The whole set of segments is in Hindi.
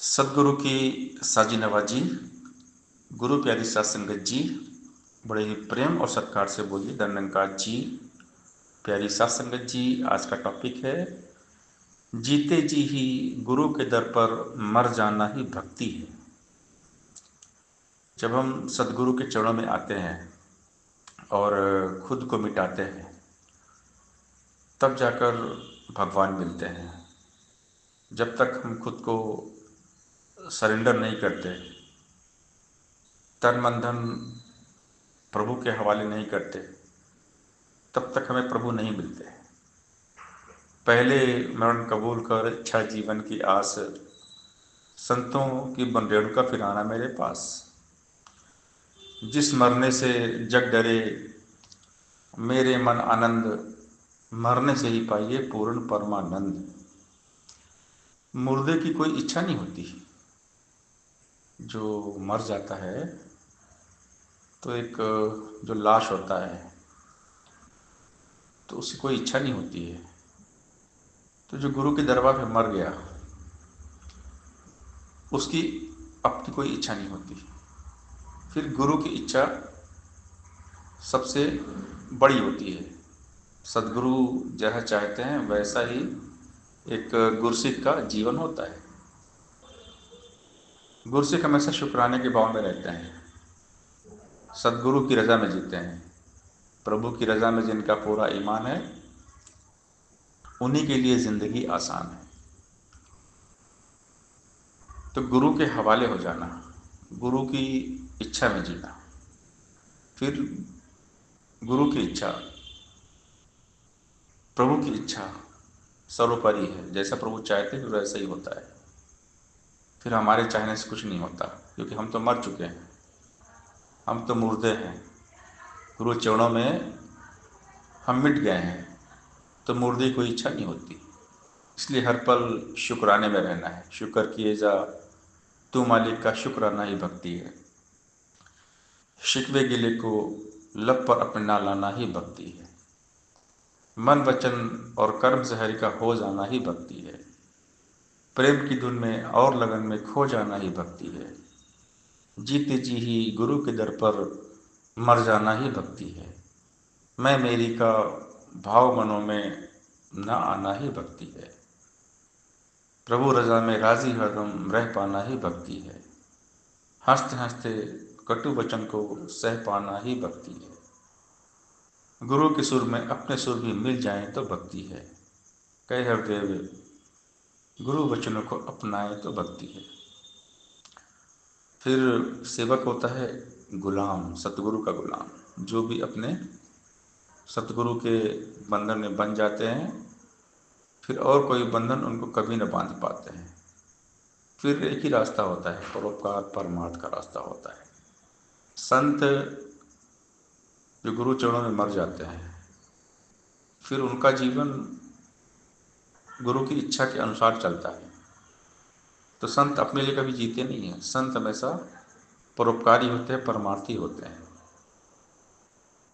सदगुरु की साजी नवाजी, गुरु प्यारी सात संगत जी, बड़े ही प्रेम और सत्कार से बोलिए दंडनकार जी। प्यारी सात संगत जी, आज का टॉपिक है जीते जी ही गुरु के दर पर मर जाना ही भक्ति है। जब हम सदगुरु के चरणों में आते हैं और खुद को मिटाते हैं, तब जाकर भगवान मिलते हैं। जब तक हम खुद को सरेंडर नहीं करते, तन मन धन प्रभु के हवाले नहीं करते, तब तक हमें प्रभु नहीं मिलते। पहले मरण कबूल कर इच्छा जीवन की आस, संतों की बन रेणुका फिर आना मेरे पास। जिस मरने से जग डरे मेरे मन आनंद, मरने से ही पाइए पूर्ण परमानंद। मुर्दे की कोई इच्छा नहीं होती। जो मर जाता है तो एक जो लाश होता है तो उसकी कोई इच्छा नहीं होती है। तो जो गुरु के दरबार में मर गया, उसकी अपनी कोई इच्छा नहीं होती। फिर गुरु की इच्छा सबसे बड़ी होती है। सदगुरु जैसा चाहते हैं वैसा ही एक गुरसिक का जीवन होता है। गुरसिक हमेशा शुक्राने के भाव में रहते हैं, सदगुरु की रजा में जीते हैं। प्रभु की रजा में जिनका पूरा ईमान है, उन्हीं के लिए जिंदगी आसान है। तो गुरु के हवाले हो जाना, गुरु की इच्छा में जीना, फिर गुरु की इच्छा, प्रभु की इच्छा सर्वोपरि है। जैसा प्रभु चाहते हैं वैसा ही होता है। फिर हमारे चाहने से कुछ नहीं होता, क्योंकि हम तो मर चुके हैं, हम तो मुर्दे हैं। गुरु चरणों में हम मिट गए हैं, तो मुर्दे की कोई इच्छा नहीं होती। इसलिए हर पल शुक्राने में रहना है। शुक्र किए जा तू मालिक का, शुक्राना ही भक्ति है। शिकवे गिले को लब पर अपना लाना ही भक्ति है। मन वचन और कर्म से हरि का हो जाना ही भक्ति है। प्रेम की धुन में और लगन में खो जाना ही भक्ति है। जीते जी ही गुरु के दर पर मर जाना ही भक्ति है। मैं मेरी का भाव मनों में न आना ही भक्ति है। प्रभु रजा में राजी हरदम रह पाना ही भक्ति है। हंसते हंसते कटु वचन को सह पाना ही भक्ति है। गुरु के सुर में अपने सुर भी मिल जाएं तो भक्ति है। कह हरदेव गुरु वचनों को अपनाएं तो भक्ति है। फिर सेवक होता है गुलाम, सतगुरु का गुलाम। जो भी अपने सतगुरु के बंधन में बन जाते हैं, फिर और कोई बंधन उनको कभी न बांध पाते हैं। फिर एक ही रास्ता होता है, परोपकार परमार्थ का रास्ता होता है। संत जो गुरु चरणों में मर जाते हैं, फिर उनका जीवन गुरु की इच्छा के अनुसार चलता है। तो संत अपने लिए कभी जीते नहीं हैं। संत हमेशा परोपकारी होते हैं, परमार्थी होते हैं।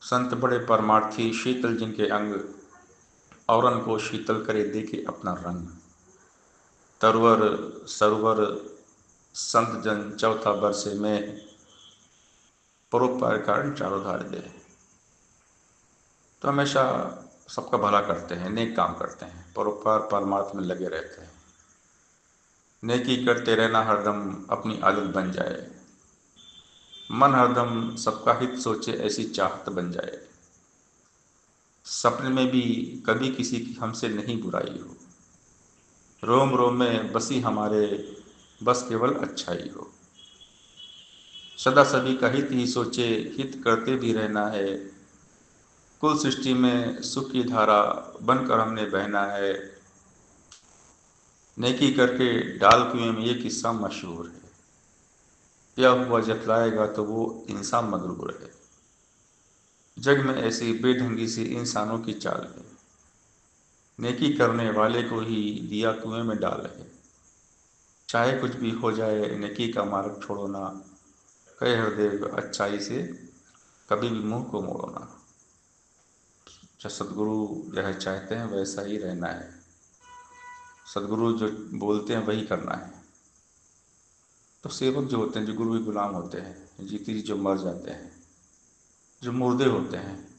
संत बड़े परमार्थी, शीतल जिनके अंग, औरन को शीतल करे देखे अपना रंग। तरवर सरोवर संत जन चौथा बरसे में, परोपकार कारण चारों धार दे। तो हमेशा सबका भला करते हैं, नेक काम करते हैं, परोपकार परमार्थ में लगे रहते हैं। नेकी करते रहना हरदम अपनी आदत बन जाए। मन हरदम सबका हित सोचे, ऐसी चाहत बन जाए। सपने में भी कभी किसी की हमसे नहीं बुराई हो। रोम रोम में बसी हमारे, बस केवल अच्छाई हो। सदा सभी का हित ही सोचे, हित करते भी रहना है। कुल सृष्टि में सुख की धारा बनकर हमने बहना है। नेकी करके डाल कुएं में ये किस्सा मशहूर है। क्या हुआ जतलाएगा तो वो इंसान मगरूर है। जग में ऐसी बेढंगी सी इंसानों की चाल है। नेकी करने वाले को ही दिया कुएं में डाल है। चाहे कुछ भी हो जाए नेकी का मार्ग छोड़ो ना। कहे हरदेव अच्छाई से कभी भी मुंह को मोड़ो ना। जो सदगुरु यह चाहते हैं वैसा ही रहना है। सदगुरु जो बोलते हैं वही करना है। तो सेवक जो होते हैं, जो गुरु के गुलाम होते हैं, जीती जी जो मर जाते हैं, जो मुर्दे होते हैं,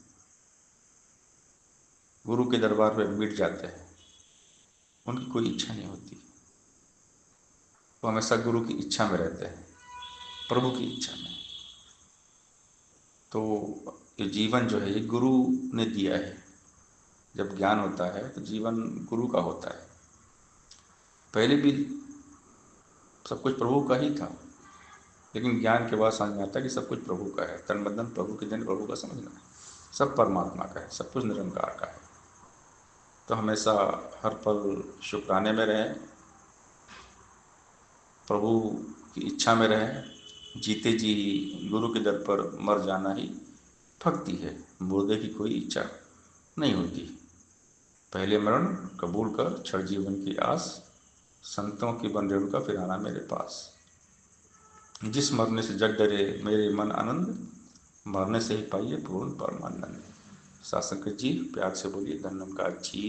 गुरु के दरबार में मिट जाते हैं, उनकी कोई इच्छा नहीं होती। वो हमेशा गुरु की इच्छा में रहते हैं, प्रभु की इच्छा में। तो ये जीवन जो है ये गुरु ने दिया है। जब ज्ञान होता है तो जीवन गुरु का होता है। पहले भी सब कुछ प्रभु का ही था, लेकिन ज्ञान के बाद समझ में आता है कि सब कुछ प्रभु का है। तन मन धन प्रभु के दिन प्रभु का समझना है, सब परमात्मा का है, सब कुछ निरंकार का है। तो हमेशा हर पल शुक्राने में रहें, प्रभु की इच्छा में रहें। जीते जी गुरु के दर पर मर जाना ही भक्ति है। मुर्दे की कोई इच्छा नहीं होती। पहले मरण कबूल कर, क्षण जीवन की आस, संतों की बन रेणुका फिर आना मेरे पास। जिस मरने से जग डरे मेरे मन आनंद, मरने से ही पाइए पूर्ण परमानंद। सासंकर जी प्यार से बोलिए धन्यवाद जी।